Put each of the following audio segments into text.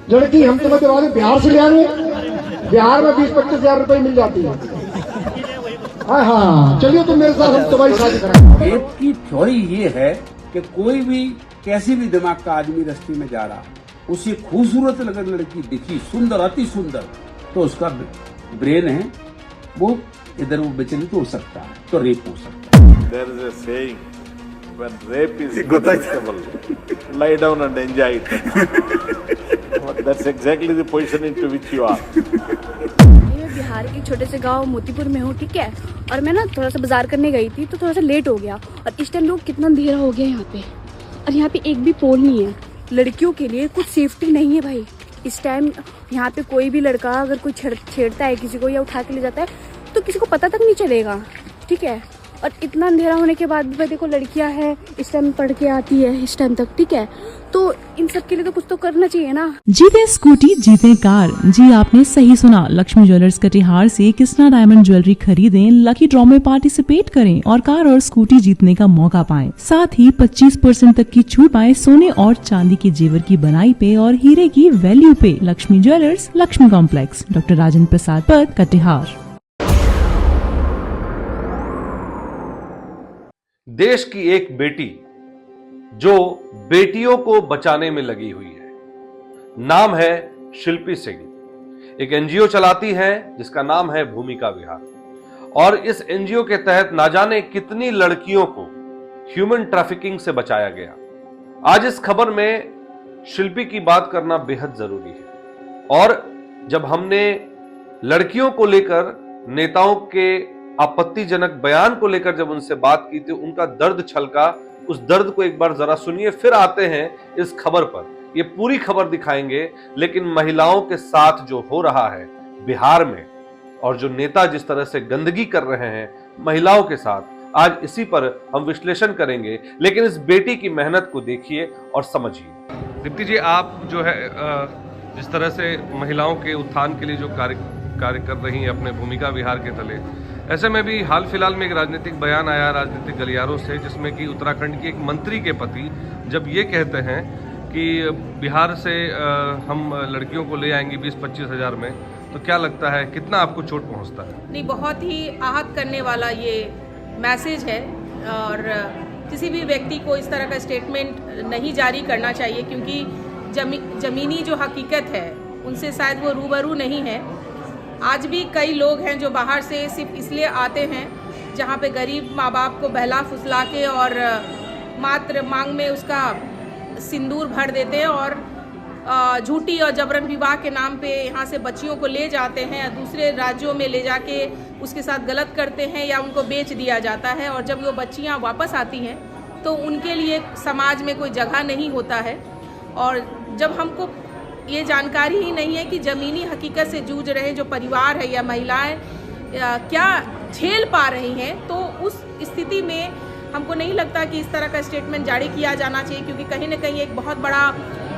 लड़की हम तो मतलब बिहार से ले आएंगे, बिहार में 20-25 हजार रुपए मिल जाती है। हाँ चलिए तुम मेरे साथ, हम तुम्हारी शादी कराएंगे। रेप की थ्योरी ये है कि कोई भी कैसी भी दिमाग का आदमी रास्ते में जा रहा, उसे खूबसूरत अगर लड़की दिखी, सुंदर, अति सुंदर, तो उसका ब्रेन है वो इधर वो विचलित हो सकता है, तो रेप हो सकता है। There is a saying, when rape is inevitable, lie down and enjoy it. That's exactly the position into which you are. मैं बिहार के छोटे से गांव मोतीपुर में हूँ, ठीक है। और मैं ना थोड़ा सा बाजार करने गई थी तो थोड़ा सा लेट हो गया, और इस टाइम लोग कितना अंधेरा हो गया यहाँ पे, और यहाँ पे एक भी पोल नहीं है। लड़कियों के लिए कुछ सेफ्टी नहीं है भाई। इस टाइम यहाँ पे कोई भी लड़का अगर कोई छेड़ता है किसी को या उठा के ले जाता है तो किसी को पता तक नहीं चलेगा, ठीक है। और इतना अंधेरा होने के बाद भी देखो लड़कियां हैं, इस टाइम पढ़ के आती है इस टाइम तक, ठीक है। तो इन सब के लिए तो कुछ तो करना चाहिए ना। जीते स्कूटी जीते कार। जी आपने सही सुना, लक्ष्मी ज्वेलर्स कटिहार से कृष्णा डायमंड ज्वेलरी खरीदें, लकी ड्रॉ में पार्टिसिपेट करें और कार और स्कूटी जीतने का मौका पाएं। साथ ही 25% तक की छूट पाएं सोने और चांदी के जेवर की बनाई पे और हीरे की वैल्यू पे। Lakshmi jewellers, Lakshmi complex, doctor Rajendra Prasad Path, Katihar. देश की एक बेटी जो बेटियों को बचाने में लगी हुई है, नाम है शिल्पी सिंह। एक एनजीओ चलाती है जिसका नाम है भूमिका विहार, और इस एनजीओ के तहत ना जाने कितनी लड़कियों को ह्यूमन ट्रैफिकिंग से बचाया गया। आज इस खबर में शिल्पी की बात करना बेहद जरूरी है। और जब हमने लड़कियों को लेकर नेताओं के आपत्तिजनक बयान को लेकर जब उनसे बात की थी, उनका दर्द छलका। उस दर्द को एक बार जरा सुनिए, फिर आते हैं इस खबर पर। ये पूरी खबर दिखाएंगे, लेकिन महिलाओं के साथ जो हो रहा है बिहार में और जो नेता जिस तरह से गंदगी कर रहे हैं महिलाओं के साथ, आज इसी पर हम विश्लेषण करेंगे। लेकिन इस बेटी की मेहनत को देखिए और समझिए। दीप्ति जी, आप जो है जिस तरह से महिलाओं के उत्थान के लिए जो कार्य कर रही हैं अपने भूमिका विहार के तले, ऐसे में भी हाल फिलहाल में एक राजनीतिक बयान आया राजनीतिक गलियारों से, जिसमें कि उत्तराखंड की एक मंत्री के पति जब ये कहते हैं कि बिहार से हम लड़कियों को ले आएंगे 20-25 हज़ार में, तो क्या लगता है कितना आपको चोट पहुंचता है? नहीं, बहुत ही आहत करने वाला ये मैसेज है, और किसी भी व्यक्ति को इस तरह का स्टेटमेंट नहीं जारी करना चाहिए, क्योंकि ज़मीनी जो हकीकत है उनसे शायद वो रूबरू नहीं है। आज भी कई लोग हैं जो बाहर से सिर्फ इसलिए आते हैं जहाँ पे गरीब माँ बाप को बहला फुसला के और मात्र मांग में उसका सिंदूर भर देते हैं, और झूठी और जबरन विवाह के नाम पे यहाँ से बच्चियों को ले जाते हैं, दूसरे राज्यों में ले जाके उसके साथ गलत करते हैं या उनको बेच दिया जाता है। और जब वो बच्चियाँ वापस आती हैं तो उनके लिए समाज में कोई जगह नहीं होता है। और जब हमको ये जानकारी ही नहीं है कि ज़मीनी हकीकत से जूझ रहे जो परिवार है या महिलाएं क्या झेल पा रही हैं, तो उस स्थिति में हमको नहीं लगता कि इस तरह का स्टेटमेंट जारी किया जाना चाहिए, क्योंकि कहीं ना कहीं एक बहुत बड़ा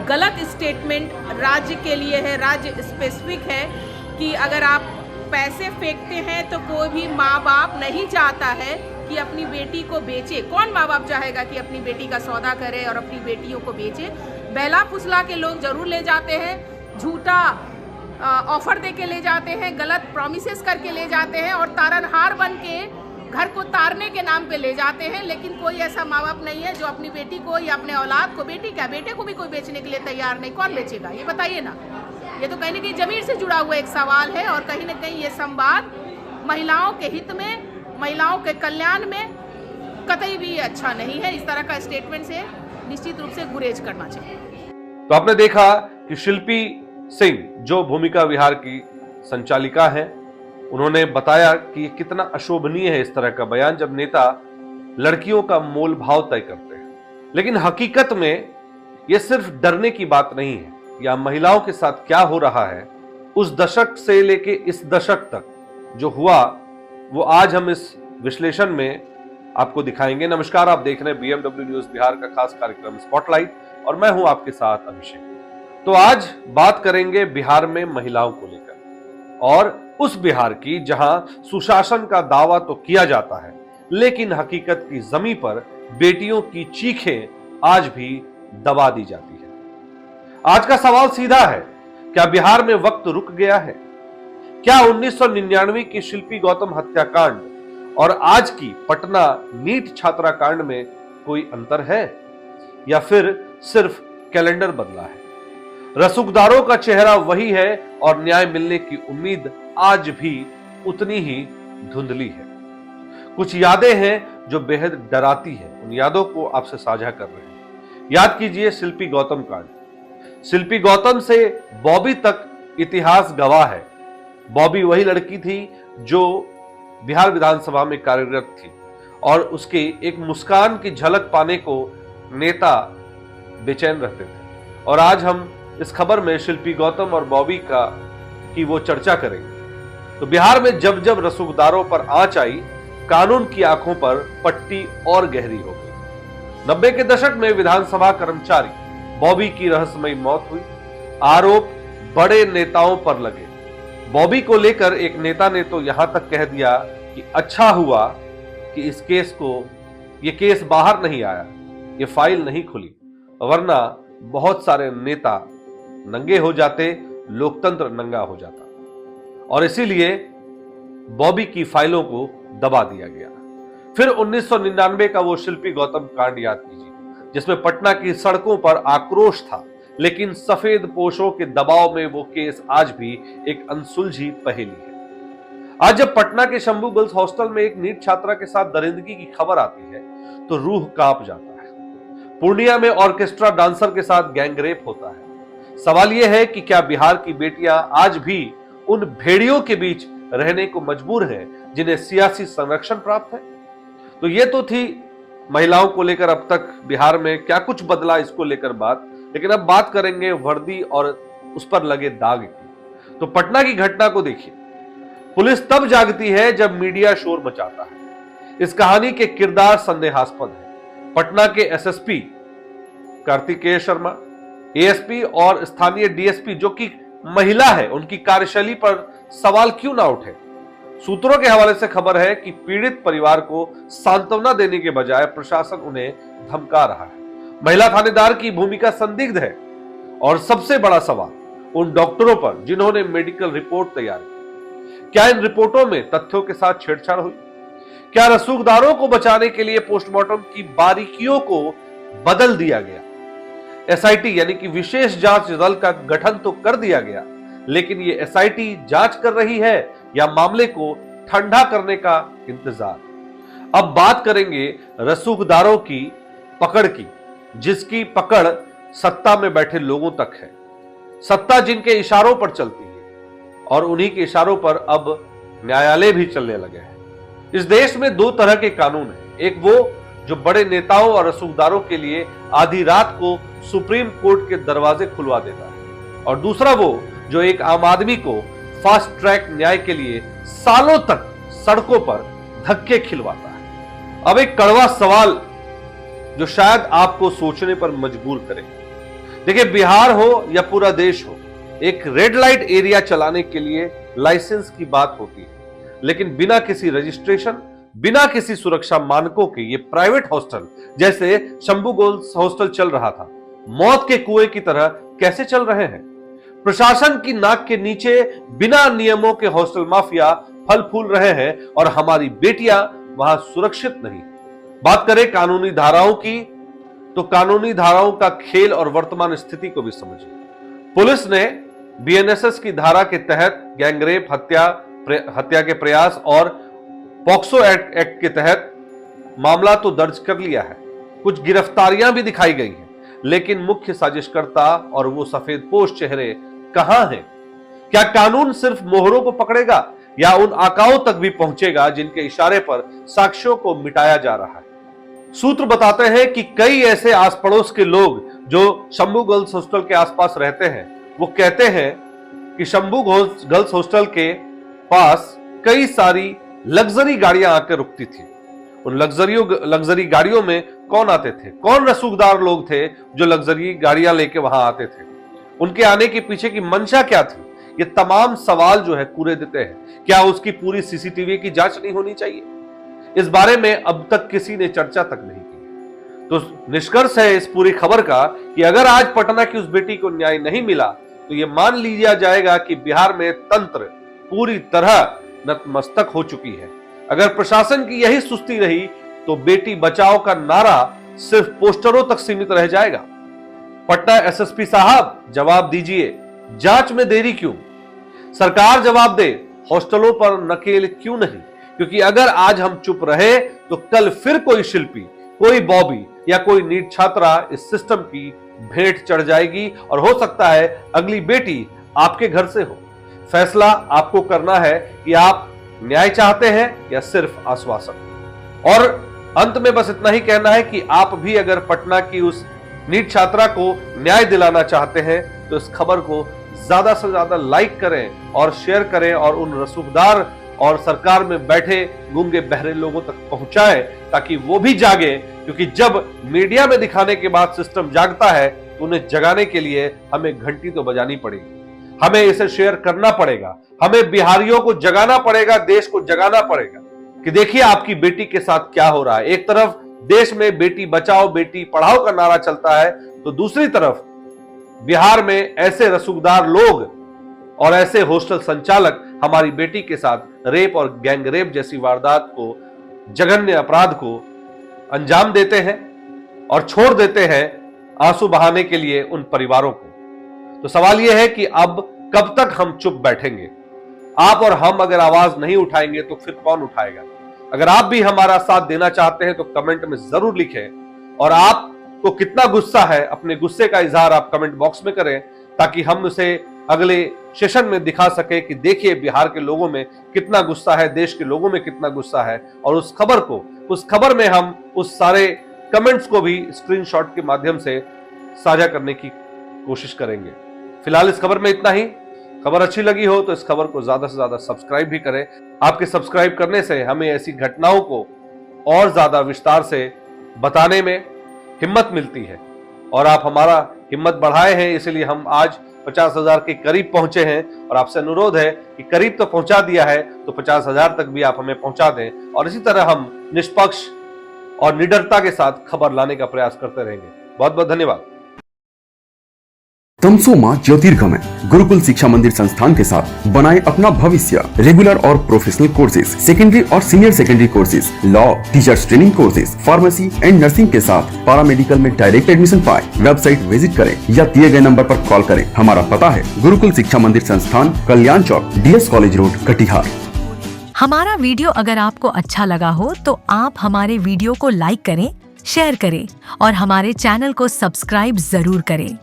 गलत स्टेटमेंट राज्य के लिए है, राज्य स्पेसिफिक है कि अगर आप पैसे फेंकते हैं तो कोई भी माँ बाप नहीं चाहता है कि अपनी बेटी को बेचे। कौन माँ बाप चाहेगा कि अपनी बेटी का सौदा करे और अपनी बेटियों को बेचे? बहला फुसला के लोग जरूर ले जाते हैं, झूठा ऑफर दे के ले जाते हैं, गलत प्रॉमिसेस करके ले जाते हैं, और तारनहार बन के घर को तारने के नाम पे ले जाते हैं। लेकिन कोई ऐसा माँ बाप नहीं है जो अपनी बेटी को या अपने औलाद को, बेटी क्या बेटे को भी कोई बेचने के लिए तैयार नहीं। कौन बेचेगा ये बताइए ना? ये तो कहीं ना कहीं जमीर से जुड़ा हुआ एक सवाल है, और कहीं ना कहीं ये संवाद महिलाओं के हित में, महिलाओं के कल्याण में कतई भी अच्छा नहीं है। इस तरह का स्टेटमेंट से निश्चित रूप से गुरेज करना चाहिए। तो आपने देखा कि शिल्पी सिंह जो भूमिका विहार की संचालिका हैं, उन्होंने बताया कि ये कितना अशोभनीय है इस तरह का बयान जब नेता लड़कियों का मोल भाव तय करते हैं। लेकिन हकीकत में ये सिर्फ डरने की बात नहीं है, या महिलाओं के साथ क्या हो रहा है उस दशक से लेके इस दशक तक जो हुआ, वो आज हम इस विश्लेषण में आपको दिखाएंगे। नमस्कार, आप देख रहे हैं BMW न्यूज बिहार का खास कार्यक्रम स्पॉटलाइट, और मैं हूं आपके साथ अभिषेक। तो आज बात करेंगे बिहार में महिलाओं को लेकर, और उस बिहार की जहां सुशासन का दावा तो किया जाता है, लेकिन हकीकत की जमीन पर बेटियों की चीखें आज भी दबा दी जाती है। आज का सवाल सीधा है क्या बिहार में वक्त रुक गया है? क्या 1999 की शिल्पी गौतम हत्याकांड और आज की पटना नीट छात्रा कांड में कोई अंतर है, या फिर सिर्फ कैलेंडर बदला है? रसूखदारों का चेहरा वही है और न्याय मिलने की उम्मीद आज भी उतनी ही धुंधली है। कुछ यादें हैं जो बेहद डराती हैं, उन यादों को आपसे साझा कर रहे हैं। याद कीजिए शिल्पी गौतम कांड। शिल्पी गौतम से बॉबी तक इतिहास गवाह है। बॉबी वही लड़की थी जो बिहार विधानसभा में कार्यरत थी और उसके एक मुस्कान की झलक पाने को नेता बेचैन रहते थे। और आज हम इस खबर में शिल्पी गौतम और बॉबी की वो चर्चा करेंगे। तो बिहार में जब जब रसूखदारों पर आंच आई, कानून की आंखों पर पट्टी और गहरी हो गई। 90 के दशक में विधानसभा कर्मचारी बॉबी की रहस्यमयी मौत हुई। आरोप बड़े नेताओं पर लगे। बॉबी को लेकर एक नेता ने तो यहां तक कह दिया कि अच्छा हुआ कि ये केस बाहर नहीं आया, ये फाइल नहीं खुली, वरना बहुत सारे नेता नंगे हो जाते, लोकतंत्र नंगा हो जाता। और इसीलिए बॉबी की फाइलों को दबा दिया गया। फिर 1999 का वो शिल्पी गौतम कांड याद कीजिए, जिसमें पटना की सड़कों पर आक्रोश था, लेकिन सफेद पोशों के दबाव में वो केस आज भी एक अनसुलझी पहेली है। आज जब पटना के शंभू गर्ल्स हॉस्टल में एक नीट छात्रा के साथ दरिंदगी की खबर आती है तो रूह कांप जाता है। पूर्णिया में ऑर्केस्ट्रा डांसर के साथ गैंगरेप होता है। सवाल यह है कि क्या बिहार की बेटियां आज भी उन भेड़ियों के बीच रहने को मजबूर हैं जिन्हें सियासी संरक्षण प्राप्त है? तो ये तो थी महिलाओं को लेकर अब तक बिहार में क्या कुछ बदला इसको लेकर बात, लेकिन अब बात करेंगे वर्दी और उस पर लगे दाग की। तो पटना की घटना को देखिए। पुलिस तब जागती है जब मीडिया शोर मचाता है। इस कहानी के किरदार संदेहास्पद है। पटना के एसएसपी कार्तिकेय शर्मा, एएसपी और स्थानीय डीएसपी जो कि महिला है, उनकी कार्यशैली पर सवाल क्यों ना उठे? सूत्रों के हवाले से खबर है कि पीड़ित परिवार को सांत्वना देने के बजाय प्रशासन उन्हें धमका रहा है। महिला थानेदार की भूमिका संदिग्ध है। और सबसे बड़ा सवाल उन डॉक्टरों पर जिन्होंने मेडिकल रिपोर्ट तैयार की। क्या इन रिपोर्टों में तथ्यों के साथ छेड़छाड़ हुई? क्या रसूखदारों को बचाने के लिए पोस्टमार्टम की बारीकियों को बदल दिया गया? एसआईटी यानी कि विशेष जांच दल का गठन तो कर दिया गया, लेकिन ये एसआईटी जांच कर रही है या मामले को ठंडा करने का इंतजार? अब बात करेंगे रसूखदारों की पकड़ की, जिसकी पकड़ सत्ता में बैठे लोगों तक है। सत्ता जिनके इशारों पर चलती है और उन्हीं के इशारों पर अब न्यायालय भी चलने लगे हैं। इस देश में दो तरह के कानून हैं। एक वो जो बड़े नेताओं और रसूखदारों के लिए आधी रात को सुप्रीम कोर्ट के दरवाजे खुलवा देता है, और दूसरा वो जो एक आम आदमी को फास्ट ट्रैक न्याय के लिए सालों तक सड़कों पर धक्के खिलवाता है। अब एक कड़वा सवाल जो शायद आपको सोचने पर मजबूर करे। देखिए, बिहार हो या पूरा देश हो, एक रेड लाइट एरिया चलाने के लिए लाइसेंस की बात होती है, लेकिन बिना किसी रजिस्ट्रेशन, बिना किसी सुरक्षा मानकों के ये प्राइवेट हॉस्टल जैसे शंभू गर्ल्स हॉस्टल चल रहा था, मौत के कुएं की तरह कैसे चल रहे हैं? प्रशासन की नाक के नीचे बिना नियमों के हॉस्टल माफिया फल फूल रहे हैं और हमारी बेटियां वहां सुरक्षित नहीं। बात करें कानूनी धाराओं की, तो कानूनी धाराओं का खेल और वर्तमान स्थिति को भी समझिए। पुलिस ने बीएनएसएस की धारा के तहत गैंगरेप, हत्या के प्रयास और पॉक्सो एक्ट के तहत मामला तो दर्ज कर लिया है। कुछ गिरफ्तारियां भी दिखाई गई हैं, लेकिन मुख्य साजिशकर्ता और वो सफेदपोश चेहरे कहां हैं? क्या कानून सिर्फ मोहरों को पकड़ेगा या उन आकाओं तक भी पहुंचेगा जिनके इशारे पर साक्ष्यों को मिटाया जा रहा है? सूत्र बताते हैं कि कई ऐसे आस पड़ोस के लोग जो शंभू गर्ल्स हॉस्टल के आसपास रहते हैं, वो कहते हैं कि शंभू गर्ल्स हॉस्टल के पास कई सारी लग्जरी गाड़ियां आकर रुकती थी। उन लग्जरी गाड़ियों में कौन आते थे? कौन रसूखदार लोग थे जो लग्जरी गाड़ियां लेके वहां आते थे? उनके आने के पीछे की मंशा क्या थी? ये तमाम सवाल जो है कूरे देते हैं। क्या उसकी पूरी सीसीटीवी की जांच नहीं होनी चाहिए? इस बारे में अब तक किसी ने चर्चा तक नहीं की। तो निष्कर्ष है इस पूरी खबर का कि अगर आज पटना की उस बेटी को न्याय नहीं मिला, तो ये मान लिया जाएगा कि बिहार में तंत्र पूरी तरह नतमस्तक हो चुकी है। अगर प्रशासन की यही सुस्ती रही तो बेटी बचाओ का नारा सिर्फ पोस्टरों तक सीमित रह जाएगा। पटना एसएसपी साहब जवाब दीजिए, जांच में देरी क्यों? सरकार जवाब दे, हॉस्टलों पर नकेल क्यों नहीं? क्योंकि अगर आज हम चुप रहे तो कल फिर कोई शिल्पी, कोई बॉबी या कोई नीट छात्रा इस सिस्टम की भेंट चढ़ जाएगी और हो सकता है अगली बेटी आपके घर से हो। फैसला आपको करना है कि आप न्याय चाहते हैं या सिर्फ आश्वासन। और अंत में बस इतना ही कहना है कि आप भी अगर पटना की उस नीट छात्रा को न्याय दिलाना चाहते हैं तो इस खबर को ज्यादा से ज्यादा लाइक करें और शेयर करें और उन रसूखदार और सरकार में बैठे गूंगे बहरे लोगों तक पहुंचाएं ताकि वो भी जागे। क्योंकि जब मीडिया में दिखाने के बाद सिस्टम जागता है तो उन्हें जगाने के लिए हमें घंटी तो बजानी पड़ेगी, हमें इसे शेयर करना पड़ेगा, हमें बिहारियों को जगाना पड़ेगा, देश को जगाना पड़ेगा कि देखिए आपकी बेटी के साथ क्या हो रहा है। एक तरफ देश में बेटी बचाओ बेटी पढ़ाओ का नारा चलता है तो दूसरी तरफ बिहार में ऐसे रसूखदार लोग और ऐसे हॉस्टल संचालक हमारी बेटी के साथ रेप और गैंग रेप जैसी वारदात को, जघन्य अपराध को अंजाम देते हैं और छोड़ देते हैं आंसू बहाने के लिए उन परिवारों को। तो सवाल यह है कि अब कब तक हम चुप बैठेंगे? आप और हम अगर आवाज नहीं उठाएंगे तो फिर कौन उठाएगा? अगर आप भी हमारा साथ देना चाहते हैं तो कमेंट में जरूर लिखें और आपको कितना गुस्सा है अपने गुस्से का इजहार आप कमेंट बॉक्स में करें ताकि हम उसे अगले सेशन में दिखा सके कि देखिए बिहार के लोगों में कितना गुस्सा है, देश के लोगों में कितना गुस्सा है। और उस खबर में हम उस सारे कमेंट्स को भी स्क्रीनशॉट के माध्यम से साझा करने की कोशिश करेंगे। फिलहाल इस खबर में इतना ही। खबर अच्छी लगी हो तो इस खबर को ज्यादा से ज्यादा सब्सक्राइब भी करें। आपके सब्सक्राइब करने से हमें ऐसी घटनाओं को और ज्यादा विस्तार से बताने में हिम्मत मिलती है और आप हमारा हिम्मत बढ़ाए हैं, इसलिए हम आज 50,000 के करीब पहुंचे हैं और आपसे अनुरोध है कि करीब तो पहुंचा दिया है तो 50,000 तक भी आप हमें पहुंचा दें और इसी तरह हम निष्पक्ष और निडरता के साथ खबर लाने का प्रयास करते रहेंगे। बहुत बहुत धन्यवाद। तमसोमा ज्योतिर्गमय गुरुकुल शिक्षा मंदिर संस्थान के साथ बनाए अपना भविष्य। रेगुलर और प्रोफेशनल कोर्सेज, सेकेंडरी और senior secondary courses, law, teachers training courses, pharmacy and nursing के साथ पैरामेडिकल में डायरेक्ट एडमिशन पाए। वेबसाइट विजिट करें या दिए गए नंबर पर कॉल करें। हमारा पता है गुरुकुल शिक्षा मंदिर संस्थान, कल्याण चौक, DS कॉलेज रोड, कटिहार। हमारा वीडियो अगर आपको अच्छा लगा हो तो आप हमारे वीडियो को लाइक करें, शेयर करें और हमारे चैनल को सब्सक्राइब जरूर करें।